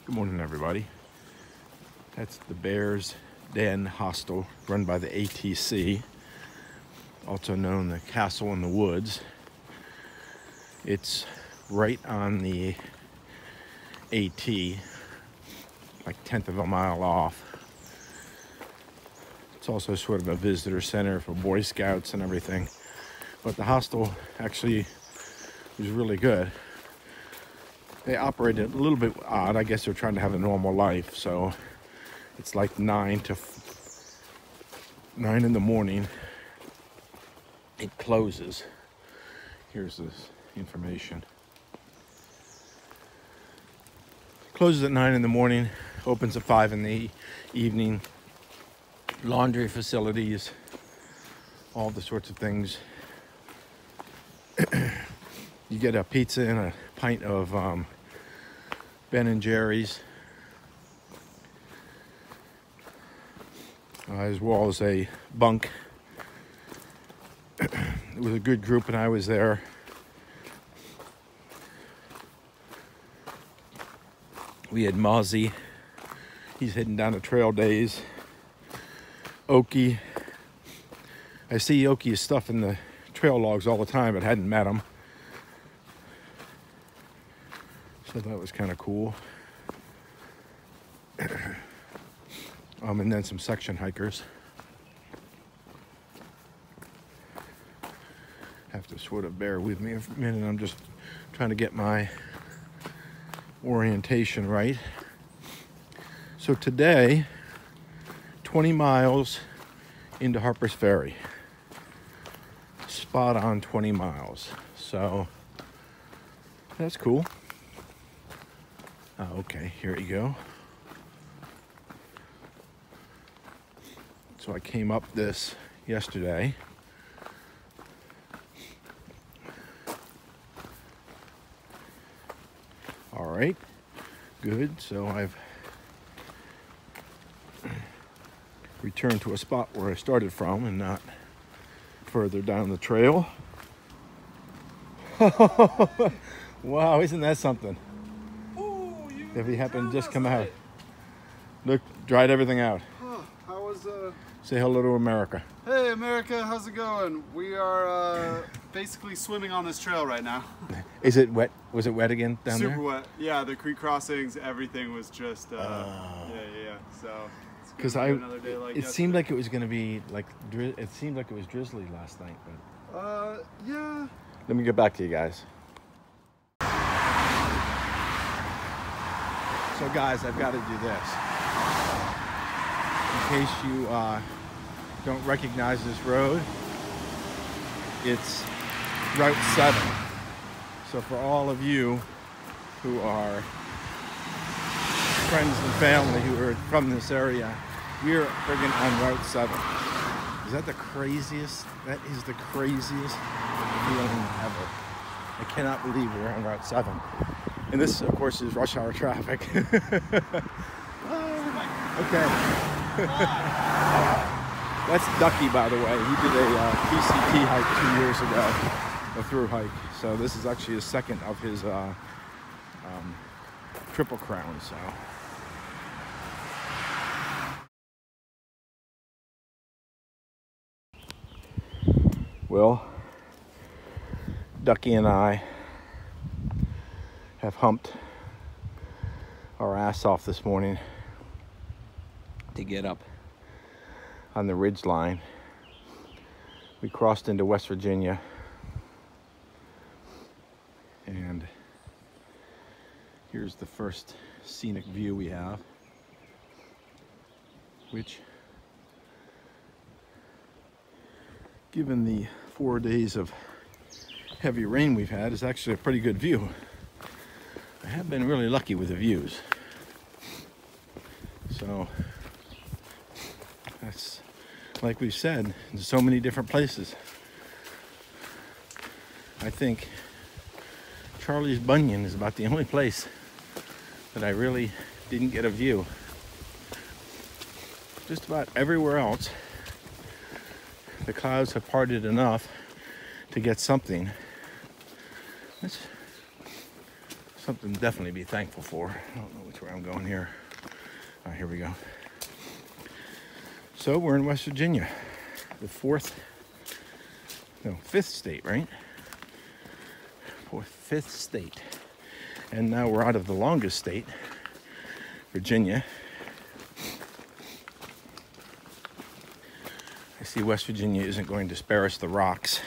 Good morning, everybody. That's the Bears Den Hostel, run by the ATC, also known the Castle in the Woods. It's right on the AT, like 1/10 of a mile off. It's also sort of a visitor center for Boy Scouts and everything. But the hostel actually was really good. They operated a little bit odd. I guess they're trying to have a normal life. So it's like 9 in the morning. It closes. Here's this information. It closes at 9 in the morning, opens at 5 in the evening. Laundry facilities, all the sorts of things. You get a pizza and a pint of Ben and Jerry's, as well as a bunk. It was a good group, and I was there. We had Mozzie. He's heading down to trail days. Okie. I see Okie's stuff in the trail logs all the time, but hadn't met him. So that was kind of cool. And then some section hikers. Have to sort of bear with me a minute. I'm just trying to get my orientation right. So today, 20 miles into Harpers Ferry. Spot on 20 miles. So that's cool. Okay, here you go. So I came up this yesterday. All right, good. So I've returned to a spot where I started from and not further down the trail. Wow, isn't that something? If he happened to just come out. Look, dried everything out. How was Say hello to America. Hey America, how's it going? We are basically swimming on this trail right now. Is it wet? Was it wet again down there? Super wet. Yeah, the creek crossings, everything was just yeah. So because it seemed like it was going to be like it seemed like it was drizzly last night, but yeah. Let me get back to you guys. So guys, I've got to do this. In case you don't recognize this road, it's Route 7. So for all of you who are friends and family who are from this area, we're friggin' on Route 7. Is that the craziest? That is the craziest feeling ever. I cannot believe we're on Route 7. And this, of course, is rush hour traffic. Okay. That's Ducky, by the way. He did a PCT hike 2 years ago, a thru-hike. So this is actually his second of his Triple Crown. So. Well, Ducky and I have humped our ass off this morning to get up on the ridge line. We crossed into West Virginia, and here's the first scenic view we have, which, given the 4 days of heavy rain we've had, is actually a pretty good view. I have been really lucky with the views. So that's, like we've said, in so many different places. I think Charlie's Bunyan is about the only place that I really didn't get a view. Just about everywhere else, the clouds have parted enough to get something. Something to definitely be thankful for. I don't know which way I'm going here. All right, here we go. So we're in West Virginia, the fifth state, right? Fifth state. And now we're out of the longest state, Virginia. I see West Virginia isn't going to spare us the rocks.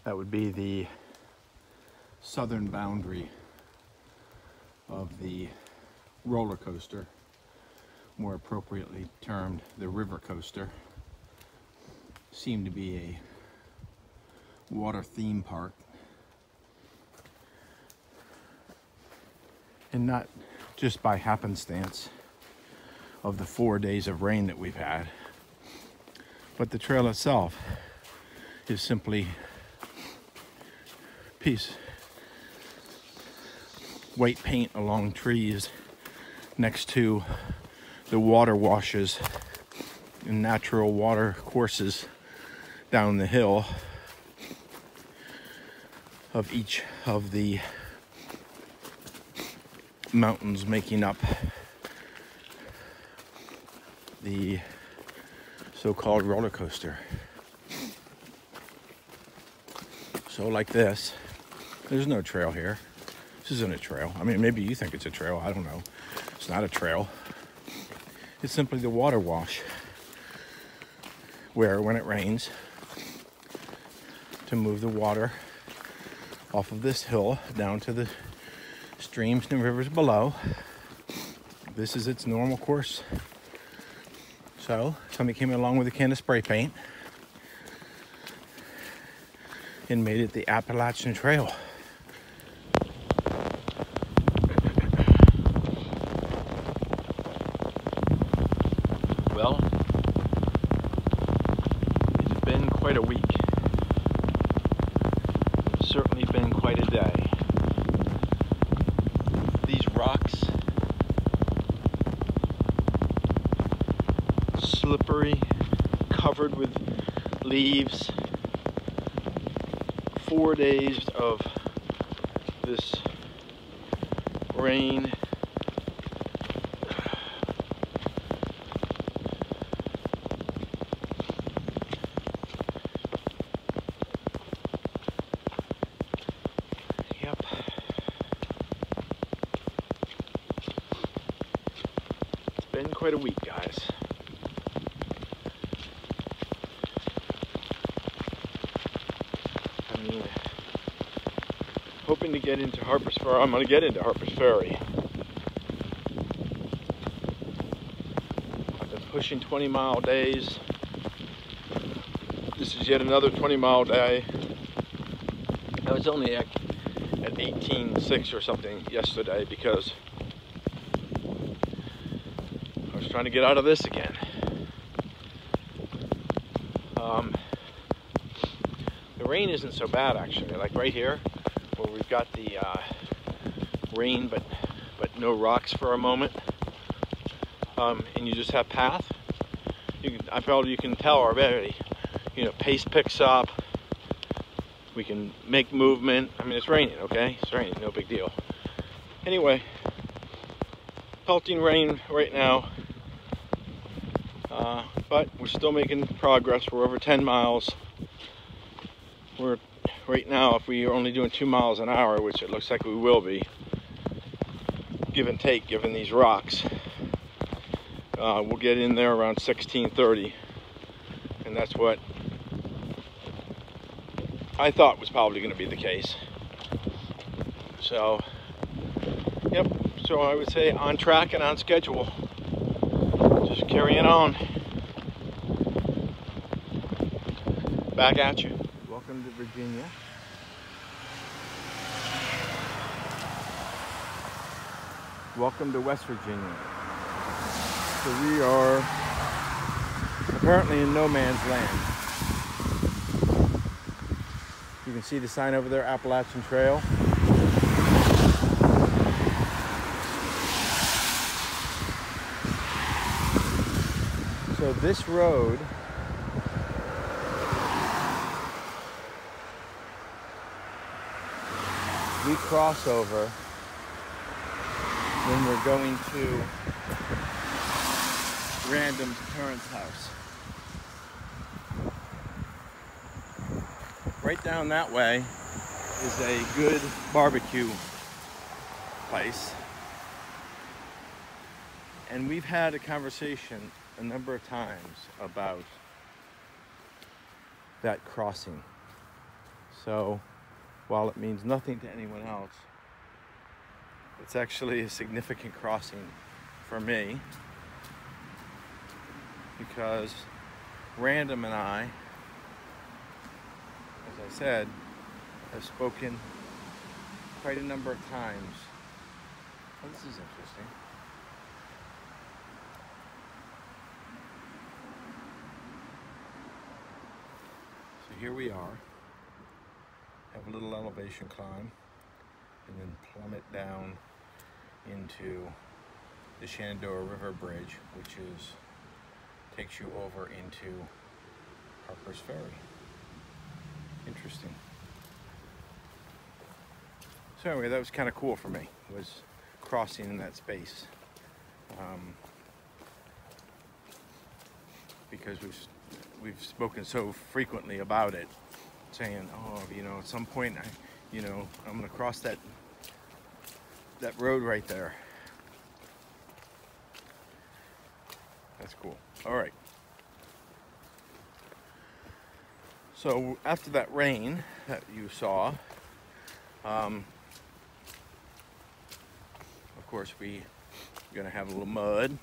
That would be the southern boundary of the roller coaster, more appropriately termed the river coaster. Seemed to be a water theme park. And not just by happenstance of the 4 days of rain that we've had, but the trail itself is simply white paint along trees next to the water washes and natural water courses down the hill of each of the mountains making up the so-called roller coaster. So like this, there's no trail here. This isn't a trail. I mean, maybe you think it's a trail. I don't know. It's not a trail. It's simply the water wash where, when it rains, to move the water off of this hill down to the streams and rivers below. This is its normal course. So somebody came along with a can of spray paint and made it the Appalachian Trail. Well, it's been quite a week. It's certainly been quite a day. These rocks, slippery, covered with leaves. 4 days of this rain. Yep. It's been quite a week, guys. Hoping to get into Harpers Ferry. I'm going to get into Harpers Ferry. I've been pushing 20-mile days. This is yet another 20-mile day. I was only at 18.6 or something yesterday because I was trying to get out of this again. The rain isn't so bad actually. Like right here, where we've got the rain but no rocks for a moment, and you just have path. You can tell already. You know, pace picks up. We can make movement. I mean, it's raining, okay? It's raining, no big deal. Anyway, pelting rain right now, but we're still making progress. We're over 10 miles. We're right now, if we are only doing 2 miles an hour, which it looks like we will be, give and take, given these rocks, we'll get in there around 16:30, and that's what I thought was probably going to be the case. So, yep, so I would say on track and on schedule. Just carrying on. Back at you. Welcome to Virginia. Welcome to West Virginia. So we are apparently in no man's land. You can see the sign over there, Appalachian Trail. So this road we cross over when we're going to Random's parents' house. Right down that way is a good barbecue place. And we've had a conversation a number of times about that crossing. So while it means nothing to anyone else, it's actually a significant crossing for me, because Random and I, as I said, have spoken quite a number of times. Oh, this is interesting. So here we are, have a little elevation climb, and then plummet down into the Shenandoah River Bridge, which takes you over into Harpers Ferry. Interesting. So anyway, that was kind of cool for me, was crossing in that space. Because we've spoken so frequently about it, saying, oh, you know, at some point, I'm going to cross that road right there. That's cool. All right. So after that rain that you saw, of course, we're going to have a little mud.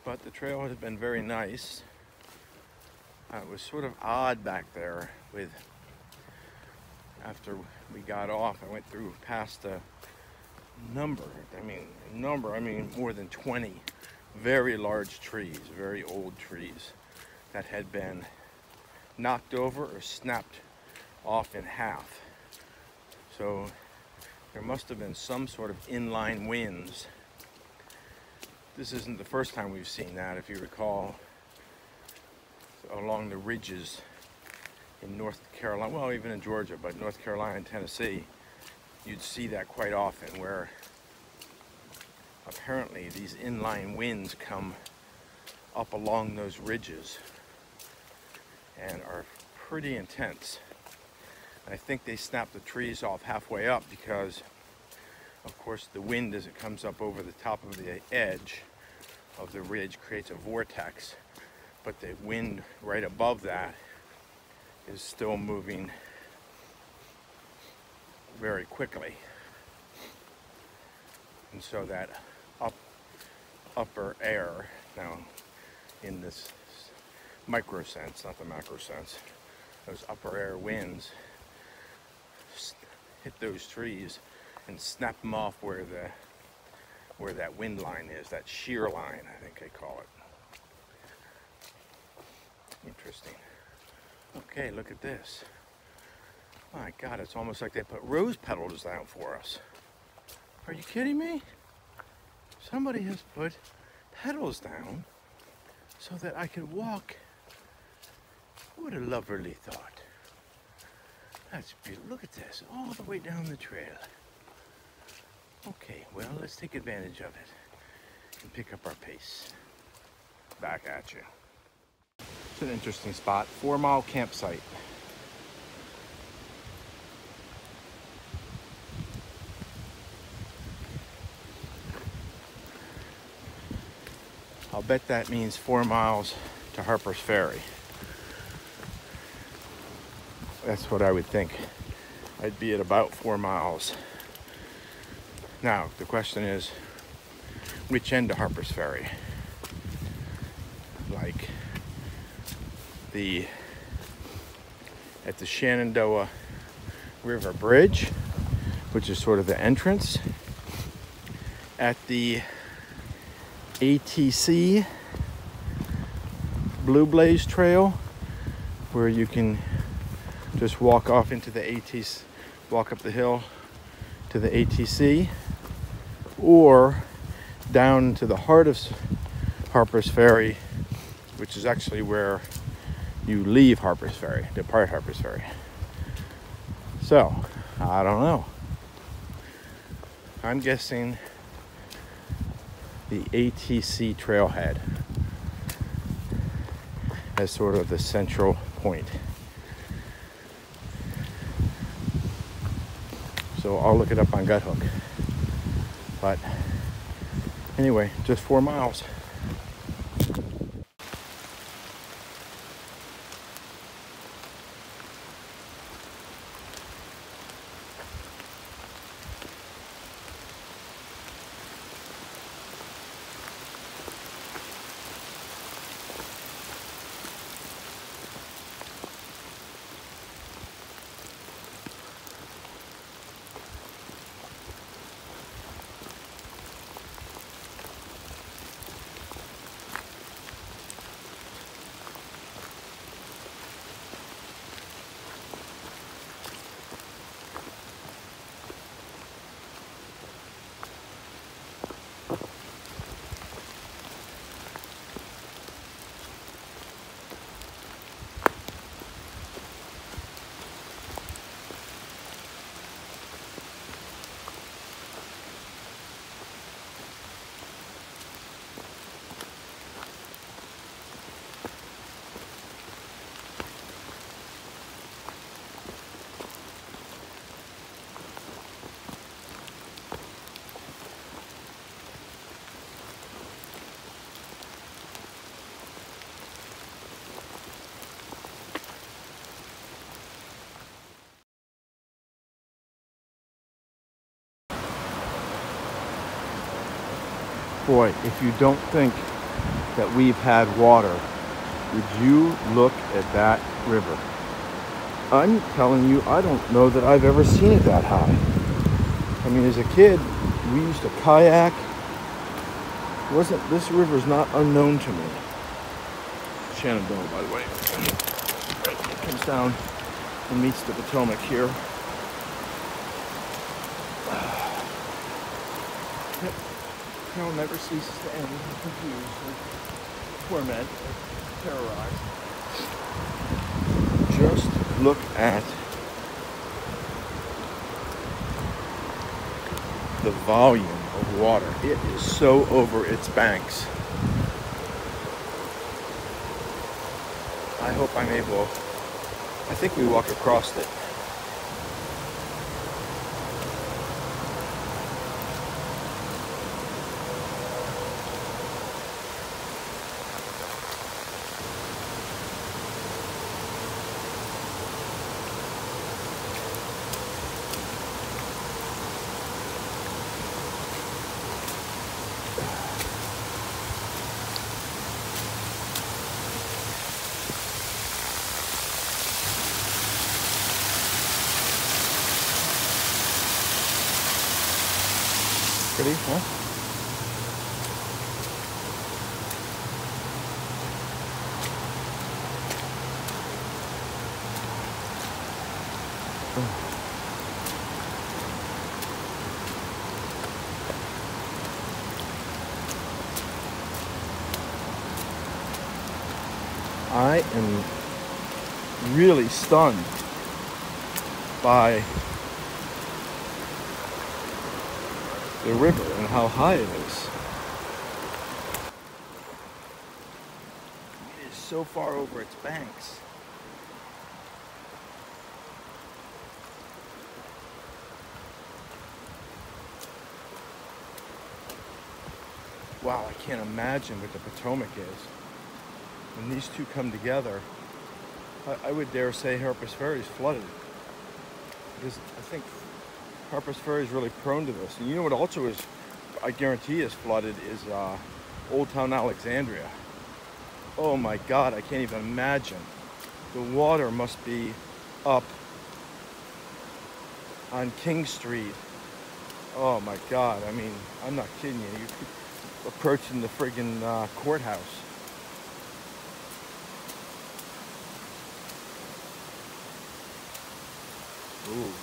But the trail has been very nice. It was sort of odd back there after we got off. I went through past a number, I mean more than 20 very large trees, very old trees that had been knocked over or snapped off in half. So there must have been some sort of inline winds. This isn't the first time we've seen that, if you recall, along the ridges in North Carolina, well, even in Georgia, but North Carolina and Tennessee, you'd see that quite often, where apparently these inline winds come up along those ridges and are pretty intense. And I think they snap the trees off halfway up because, of course, the wind as it comes up over the top of the edge of the ridge creates a vortex, but the wind right above that is still moving very quickly. And so that upper air, now in this micro sense, not the macro sense, those upper air winds hit those trees and snap them off where that wind line is, that shear line, I think they call it. Interesting. Okay, look at this. My God, it's almost like they put rose petals down for us. Are you kidding me? Somebody has put petals down so that I could walk. What a lovely thought. That's beautiful. Look at this, all the way down the trail. Okay, well, let's take advantage of it and pick up our pace. Back at you. It's an interesting spot, 4 Mile campsite. I'll bet that means 4 miles to Harpers Ferry. That's what I would think. I'd be at about 4 miles. Now, the question is, which end of Harpers Ferry? Like at the Shenandoah River Bridge, which is sort of the entrance. At the ATC Blue Blaze Trail, where you can just walk off into the ATC, walk up the hill to the ATC, or down to the heart of Harpers Ferry, which is actually where you leave Harpers Ferry, depart Harpers Ferry. So, I don't know. I'm guessing the ATC trailhead as sort of the central point. So I'll look it up on Guthook. But anyway, just 4 miles. Boy, if you don't think that we've had water, would you look at that river? I'm telling you, I don't know that I've ever seen it that high. I mean, as a kid, we used to kayak. This river's not unknown to me. Shenandoah, by the way. It comes down and meets the Potomac here. Yep. Hell never ceases to end. I'm confused, torment, terrorized. Just look at the volume of water. It is so over its banks. I hope I'm able. I think we walk across it. Pretty, huh? I am really stunned by the river and how high it is. It is so far over its banks. Wow, I can't imagine what the Potomac is. When these two come together, I would dare say Harpers Ferry is flooded. Because I think Harpers Ferry is really prone to this. And you know what also is, I guarantee is flooded, is Old Town Alexandria. Oh my God, I can't even imagine. The water must be up on King Street. Oh my God, I mean, I'm not kidding you. You're approaching the friggin' courthouse. Ooh.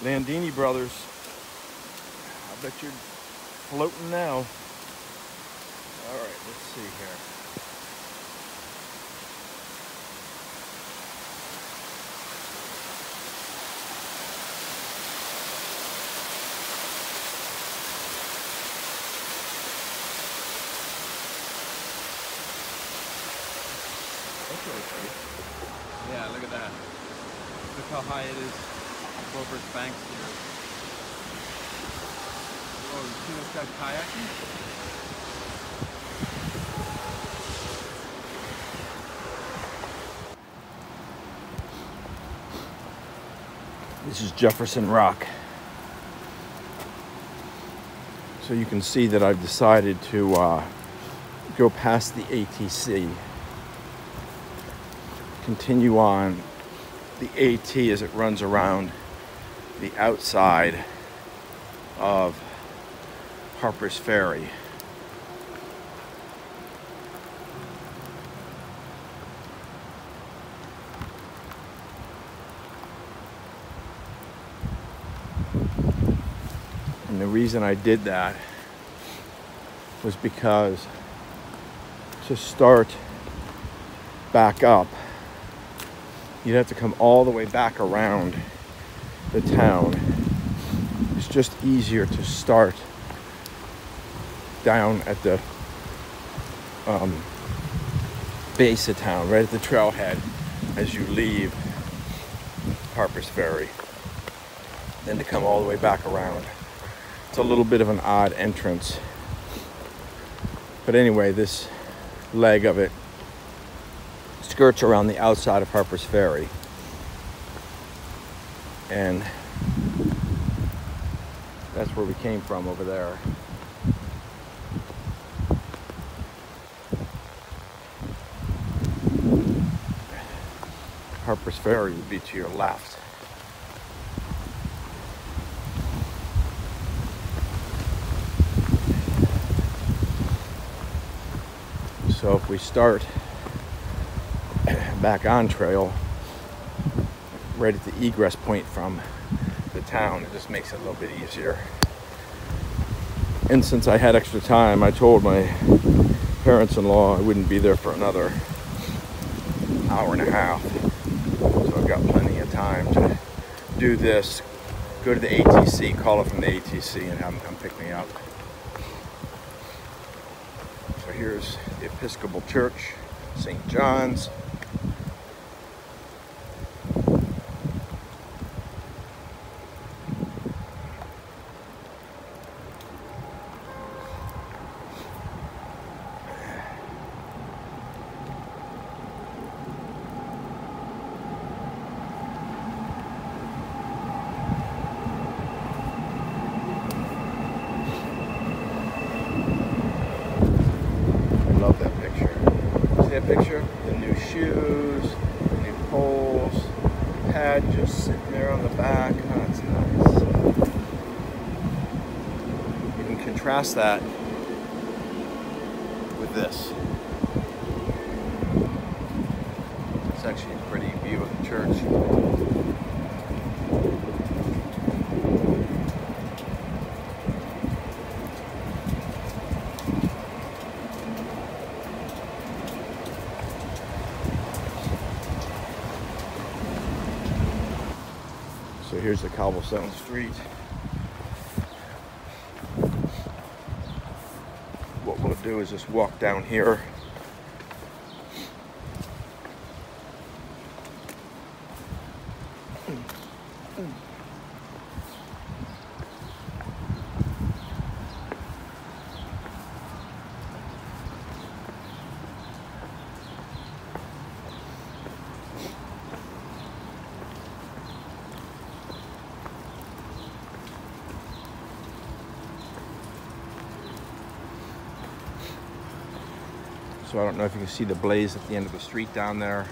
Landini Brothers. I bet you're floating now. All right, let's see here. That's really pretty. Yeah, look at that. Look how high it is over its banks here. Oh, you see this guy kayaking? This is Jefferson Rock. So you can see that I've decided to go past the ATC, continue on the AT as it runs around the outside of Harpers Ferry. And the reason I did that was because to start back up, you'd have to come all the way back around the town. It's just easier to start down at the base of town, right at the trailhead as you leave Harpers Ferry, then to come all the way back around. It's a little bit of an odd entrance. But anyway, this leg of it skirts around the outside of Harpers Ferry. And that's where we came from over there. Harpers Ferry would be to your left. So if we start back on trail, right at the egress point from the town, it just makes it a little bit easier. And since I had extra time, I told my parents-in-law I wouldn't be there for another hour and a half. So I've got plenty of time to do this, go to the ATC, call it from the ATC, and have them come pick me up. So here's the Episcopal Church, St. John's. Picture, the new shoes, the new poles, the pad just sitting there on the back. Oh, that's nice. You can contrast that with this. It's actually a pretty view of the church. So here's the cobblestone street. What we'll do is just walk down here. So I don't know if you can see the blaze at the end of the street down there.